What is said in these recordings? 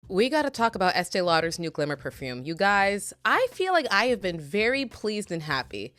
We got to talk about Estee Lauder's new Glimmer perfume. You guys, I feel like I have been very pleased and happy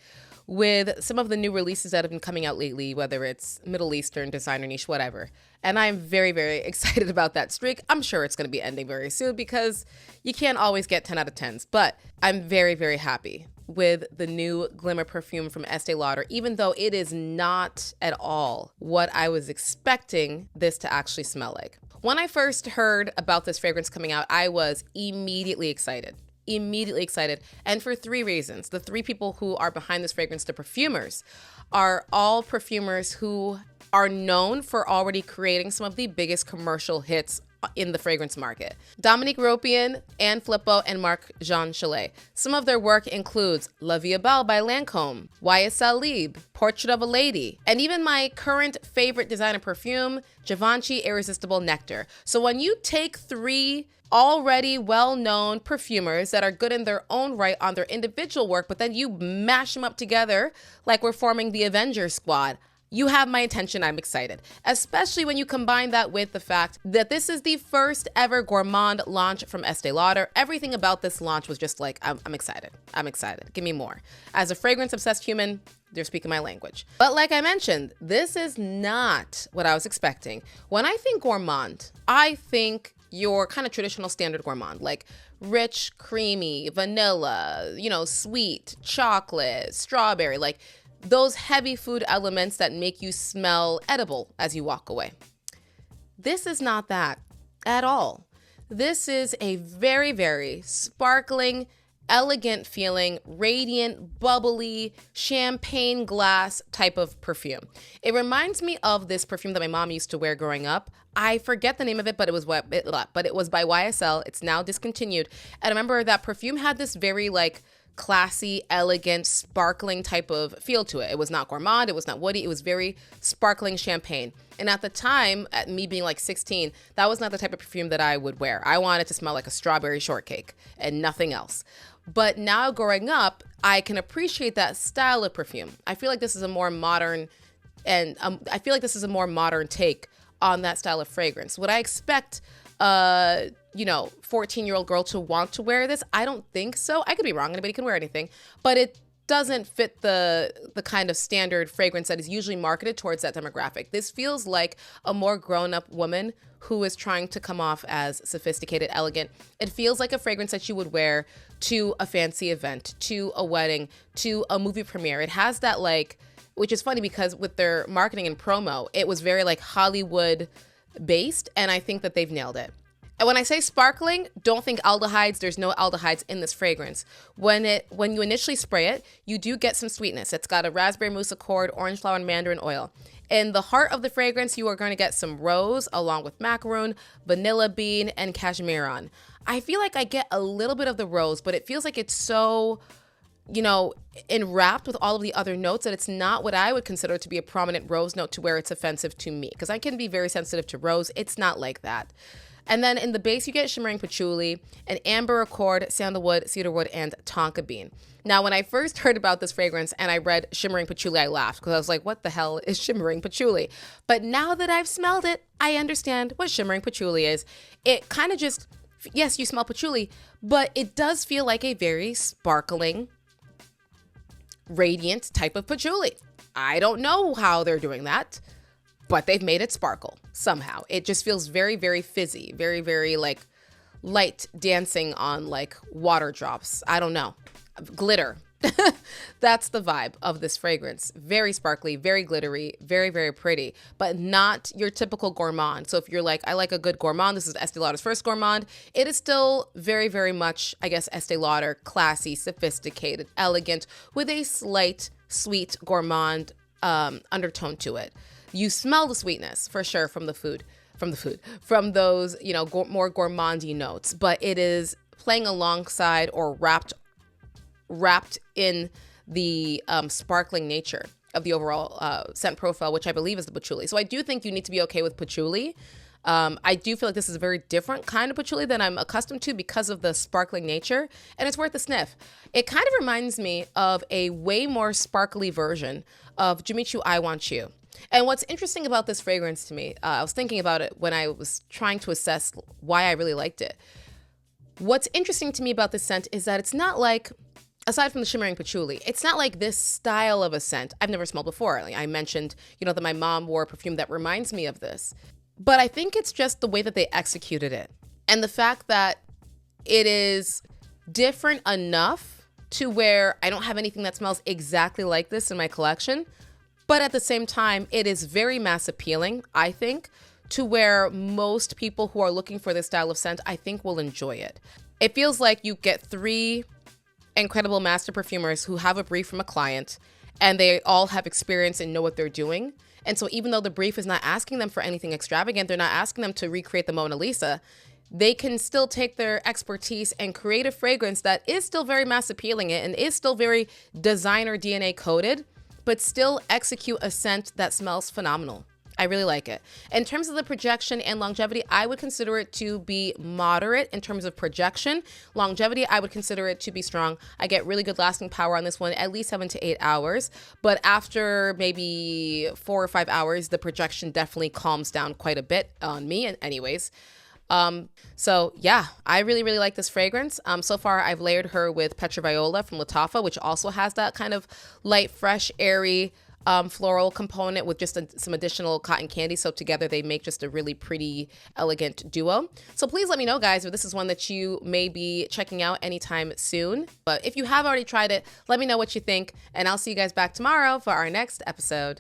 with some of the new releases that have been coming out lately, whether it's Middle Eastern, designer niche, whatever. And I'm very, very excited about that streak. I'm sure it's going to be ending very soon because you can't always get 10 out of 10s. But I'm very, very happy with the new Glimmer perfume from Estee Lauder, even though it is not at all what I was expecting this to actually smell like. When I first heard about this fragrance coming out, I was immediately excited. And for three reasons. The three people who are behind this fragrance, the perfumers, are all perfumers who are known for already creating some of the biggest commercial hits in the fragrance market. Dominique Ropian, Anne Filippo, and Marc-Jean Chalet. Some of their work includes La Vie est Belle by Lancôme, YSL Libre, Portrait of a Lady, and even my current favorite designer perfume, Givenchy Irresistible Nectar. So when you take three already well-known perfumers that are good in their own right on their individual work, but then you mash them up together like we're forming the Avengers squad, you have my attention. I'm excited, especially when you combine that with the fact that this is the first ever gourmand launch from Estee Lauder. Everything about this launch was just like, I'm excited. I'm excited. Give me more. As a fragrance-obsessed human, they're speaking my language. But like I mentioned, this is not what I was expecting. When I think gourmand, I think your kind of traditional standard gourmand, like rich, creamy, vanilla, sweet, chocolate, strawberry, like those heavy food elements that make you smell edible as you walk away. This is not that at all. This is a very, very sparkling, elegant feeling, radiant, bubbly, champagne glass type of perfume. It reminds me of this perfume that my mom used to wear growing up. I forget the name of it, but it was by YSL. It's now discontinued. And I remember that perfume had this very classy, elegant, sparkling type of feel to it. It was not gourmand, it was not woody, it was very sparkling champagne. And at the time, at me being 16, that was not the type of perfume that I would wear. I wanted to smell like a strawberry shortcake and nothing else. But now growing up, I can appreciate that style of perfume. I feel like this is a more modern, take on that style of fragrance. Would I expect 14-year-old girl to want to wear this? I don't think so. I could be wrong. Anybody can wear anything, but it doesn't fit the kind of standard fragrance that is usually marketed towards that demographic. This feels like a more grown-up woman who is trying to come off as sophisticated, elegant. It feels like a fragrance that you would wear to a fancy event, to a wedding, to a movie premiere. It has that which is funny because with their marketing and promo, it was very Hollywood based, and I think that they've nailed it. And when I say sparkling, don't think aldehydes. There's no aldehydes in this fragrance. When you initially spray it, you do get some sweetness. It's got a raspberry mousse accord, orange flower, and mandarin oil. In the heart of the fragrance, you are going to get some rose along with macaroon, vanilla bean, and cashmeron. I feel like I get a little bit of the rose, but it feels like it's so enwrapped with all of the other notes that it's not what I would consider to be a prominent rose note to where it's offensive to me. Because I can be very sensitive to rose. It's not like that. And then in the base, you get shimmering patchouli, an amber accord, sandalwood, cedarwood, and tonka bean. Now, when I first heard about this fragrance and I read shimmering patchouli, I laughed because I was like, what the hell is shimmering patchouli? But now that I've smelled it, I understand what shimmering patchouli is. It kind of just, yes, you smell patchouli, but it does feel like a very sparkling, radiant type of patchouli. I don't know how they're doing that, but they've made it sparkle somehow. It just feels very, very fizzy, very, very light dancing on water drops. I don't know. Glitter. That's the vibe of this fragrance. Very sparkly, very glittery, very, very pretty, but not your typical gourmand. So if you're I like a good gourmand, this is Estee Lauder's first gourmand. It is still very, very much, I guess, Estee Lauder, classy, sophisticated, elegant, with a slight sweet gourmand undertone to it. You smell the sweetness for sure from those, more gourmandy notes, but it is playing alongside or wrapped in the sparkling nature of the overall scent profile, which I believe is the patchouli. So I do think you need to be okay with patchouli. I do feel like this is a very different kind of patchouli than I'm accustomed to because of the sparkling nature, and it's worth a sniff. It kind of reminds me of a way more sparkly version of Jimmy Choo I Want You. And what's interesting about this fragrance to me, I was thinking about it when I was trying to assess why I really liked it. What's interesting to me about this scent is that it's not like, aside from the shimmering patchouli, it's not like this style of a scent I've never smelled before. Like I mentioned, that my mom wore a perfume that reminds me of this. But I think it's just the way that they executed it. And the fact that it is different enough to where I don't have anything that smells exactly like this in my collection. But at the same time, it is very mass appealing, I think, to where most people who are looking for this style of scent, I think, will enjoy it. It feels like you get 3 incredible master perfumers who have a brief from a client, and they all have experience and know what they're doing. And so even though the brief is not asking them for anything extravagant, they're not asking them to recreate the Mona Lisa, they can still take their expertise and create a fragrance that is still very mass appealing and is still very designer DNA coded, but still execute a scent that smells phenomenal. I really like it. In terms of the projection and longevity, I would consider it to be moderate in terms of projection. Longevity, I would consider it to be strong. I get really good lasting power on this one, at least 7 to 8 hours. But after maybe 4 or 5 hours, the projection definitely calms down quite a bit on me anyways. So yeah, I really, really like this fragrance. So far I've layered her with Petra Viola from Lattafa, which also has that kind of light, fresh, airy, floral component with just some additional cotton candy. So together they make just a really pretty, elegant duo. So please let me know, guys, if this is one that you may be checking out anytime soon. But if you have already tried it, let me know what you think, and I'll see you guys back tomorrow for our next episode.